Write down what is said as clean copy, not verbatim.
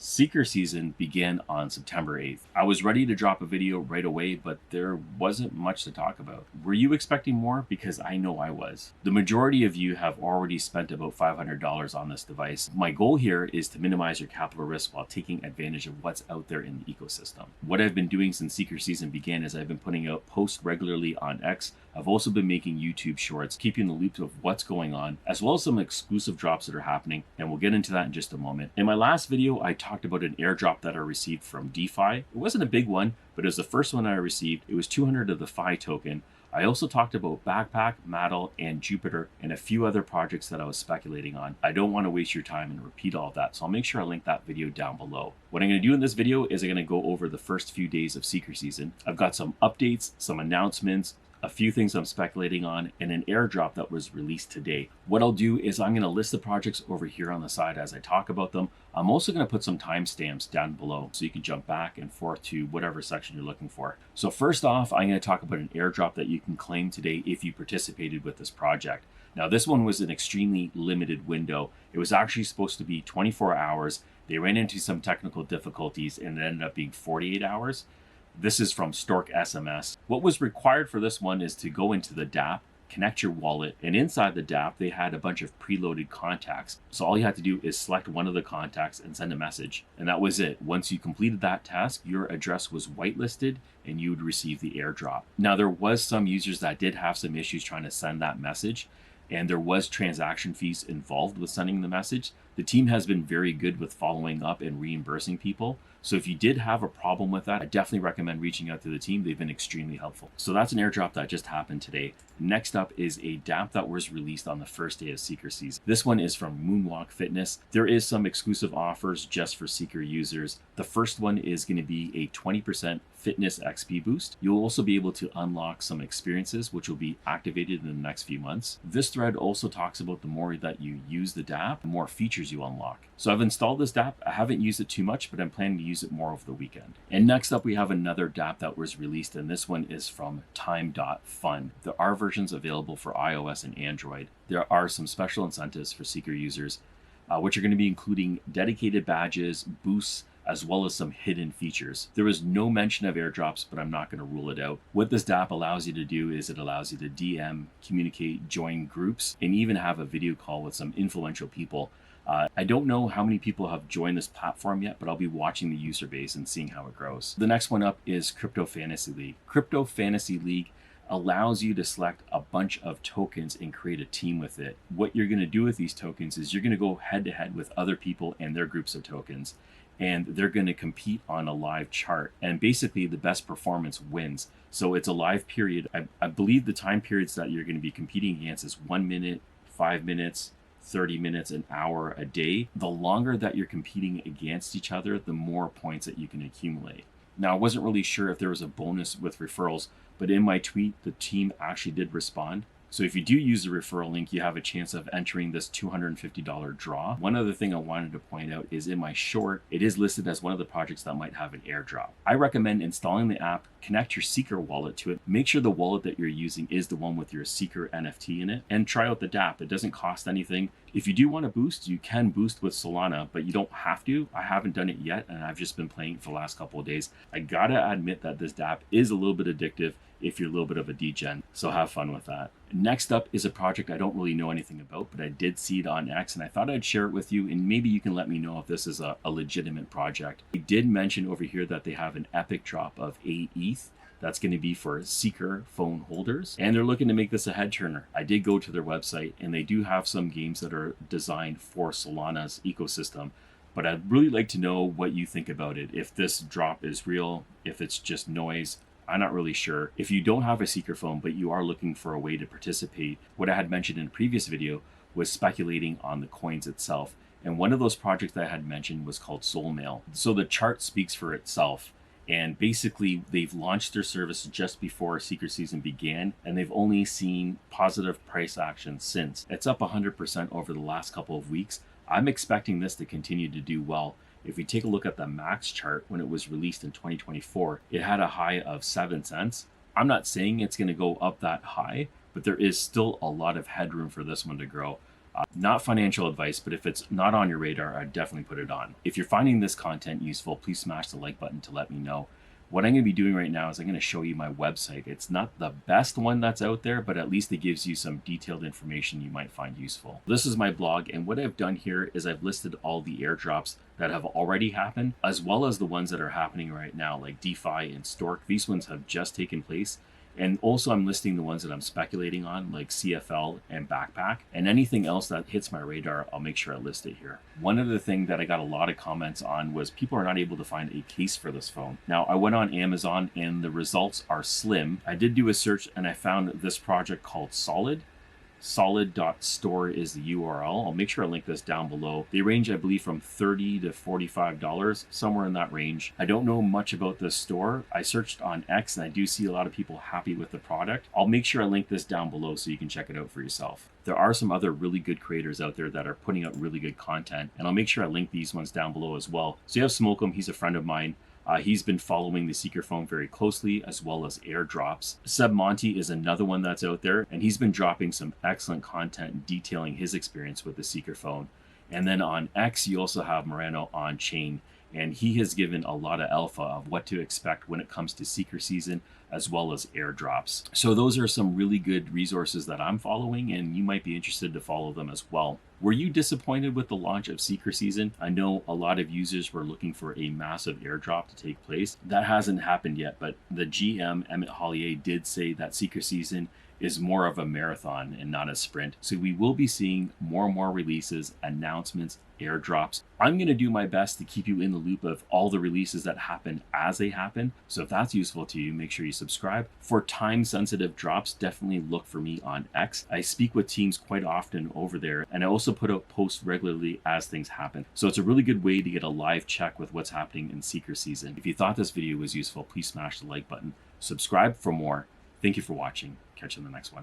Seeker season began on September 8th. I was ready to drop a video right away, but there wasn't much to talk about. Were you expecting more? Because I know I was. The majority of you have already spent about $500 on this device. My goal here is to minimize your capital risk while taking advantage of what's out there in the ecosystem. What I've been doing since Seeker season began is I've been putting out posts regularly on X. I've also been making YouTube shorts, keeping the loop of what's going on, as well as some exclusive drops that are happening, and we'll get into that in just a moment. In my last video, I talked about an airdrop that I received from DeFi. It wasn't a big one, but it was the first one I received. It was 200 of the Phi token. I also talked about Backpack, Maddle, and Jupiter, and a few other projects that I was speculating on. I don't want to waste your time and repeat all of that, so I'll make sure I link that video down below. What I'm going to do in this video is I'm going to go over the first few days of Seeker season. I've got some updates, some announcements, a few things I'm speculating on, and an airdrop that was released today. What I'll do is I'm going to list the projects over here on the side as I talk about them. I'm also going to put some timestamps down below so you can jump back and forth to whatever section you're looking for. So first off, I'm going to talk about an airdrop that you can claim today if you participated with this project. Now this one was an extremely limited window. It was actually supposed to be 24 hours. They ran into some technical difficulties and it ended up being 48 hours. This is from Stork SMS. What was required for this one is to go into the dApp, connect your wallet, and inside the dApp, they had a bunch of preloaded contacts. So all you had to do is select one of the contacts and send a message. And that was it. Once you completed that task, your address was whitelisted and you would receive the airdrop. Now, there was some users that did have some issues trying to send that message, and there was transaction fees involved with sending the message. The team has been very good with following up and reimbursing people. So if you did have a problem with that, I definitely recommend reaching out to the team. They've been extremely helpful. So that's an airdrop that just happened today. Next up is a dApp that was released on the first day of Seeker season. This one is from Moonwalk Fitness. There is some exclusive offers just for Seeker users. The first one is going to be a 20% fitness XP boost. You'll also be able to unlock some experiences, which will be activated in the next few months. This thread also talks about the more that you use the dApp, the more features you unlock. So I've installed this dApp. I haven't used it too much, but I'm planning to use it more over the weekend. And next up, we have another dApp that was released, and this one is from Time.Fun. There are versions available for iOS and Android. There are some special incentives for Seeker users, which are going to be including dedicated badges, boosts, as well as some hidden features. There was no mention of airdrops, but I'm not going to rule it out. What this dApp allows you to do is it allows you to DM, communicate, join groups, and even have a video call with some influential people. I don't know how many people have joined this platform yet, but I'll be watching the user base and seeing how it grows. The next one up is Crypto Fantasy League. Crypto Fantasy League allows you to select a bunch of tokens and create a team with it. What you're going to do with these tokens is you're going to go head to head with other people and their groups of tokens, and they're going to compete on a live chart, and basically the best performance wins. So it's a live period. I believe the time periods that you're going to be competing against is 1 minute, 5 minutes, 30 minutes, an hour, a day. The longer that you're competing against each other, the more points that you can accumulate. Now, I wasn't really sure if there was a bonus with referrals, but in my tweet, the team actually did respond. So if you do use the referral link, you have a chance of entering this $250 draw. One other thing I wanted to point out is in my short, it is listed as one of the projects that might have an airdrop. I recommend installing the app, connect your Seeker wallet to it, make sure the wallet that you're using is the one with your Seeker NFT in it, and try out the dApp. It doesn't cost anything. If you do want to boost, you can boost with Solana, but you don't have to. I haven't done it yet, and I've just been playing for the last couple of days. I gotta admit that this dApp is a little bit addictive if you're a little bit of a degen, so have fun with that. Next up is a project I don't really know anything about, but I did see it on X, and I thought I'd share it with you, and maybe you can let me know if this is a legitimate project. I did mention over here that they have an epic drop of 8 ETH. That's going to be for Seeker phone holders, and they're looking to make this a head turner. I did go to their website, and they do have some games that are designed for Solana's ecosystem, but I'd really like to know what you think about it. If this drop is real, if it's just noise, I'm not really sure. If you don't have a Seeker phone, but you are looking for a way to participate, what I had mentioned in a previous video was speculating on the coins itself. And one of those projects that I had mentioned was called Solmail. So the chart speaks for itself. And basically, they've launched their service just before Seeker season began, and they've only seen positive price action since. It's up 100% over the last couple of weeks. I'm expecting this to continue to do well. If we take a look at the max chart when it was released in 2024, it had a high of 7 cents. I'm not saying it's going to go up that high, but there is still a lot of headroom for this one to grow. Not financial advice, but if it's not on your radar, I'd definitely put it on. If you're finding this content useful, please smash the like button to let me know. What I'm going to be doing right now is I'm going to show you my website. It's not the best one that's out there, but at least it gives you some detailed information you might find useful. This is my blog, and what I've done here is I've listed all the airdrops that have already happened, as well as the ones that are happening right now, like DeFi and Stork. These ones have just taken place. And also I'm listing the ones that I'm speculating on, like CFL and Backpack, and anything else that hits my radar, I'll make sure I list it here. One other thing that I got a lot of comments on was people are not able to find a case for this phone. Now, I went on Amazon and the results are slim. I did do a search and I found this project called Solid.store is the URL. I'll make sure I link this down below. They range, I believe, from $30 to $45, somewhere in that range. I don't know much about this store. I searched on X and I do see a lot of people happy with the product. I'll make sure I link this down below so you can check it out for yourself. There are some other really good creators out there that are putting out really good content, and I'll make sure I link these ones down below as well. So you have Smoke'em, he's a friend of mine. He's been following the Seeker phone very closely, as well as airdrops. Seb Monty is another one that's out there, and he's been dropping some excellent content detailing his experience with the Seeker phone. And then on X, you also have Moreno on chain, and he has given a lot of alpha of what to expect when it comes to Seeker season, as well as airdrops. So those are some really good resources that I'm following, and you might be interested to follow them as well. Were you disappointed with the launch of Seeker season? I know a lot of users were looking for a massive airdrop to take place. That hasn't happened yet, but the GM, Emmett Hollier, did say that Seeker season is more of a marathon and not a sprint. So we will be seeing more and more releases, announcements, airdrops. I'm going to do my best to keep you in the loop of all the releases that happen as they happen. So if that's useful to you, make sure you subscribe. For time-sensitive drops, definitely look for me on X. I speak with teams quite often over there, and I also put out posts regularly as things happen. So it's a really good way to get a live check with what's happening in Seeker season. If you thought this video was useful, please smash the like button. Subscribe for more. Thank you for watching. Catch you in the next one.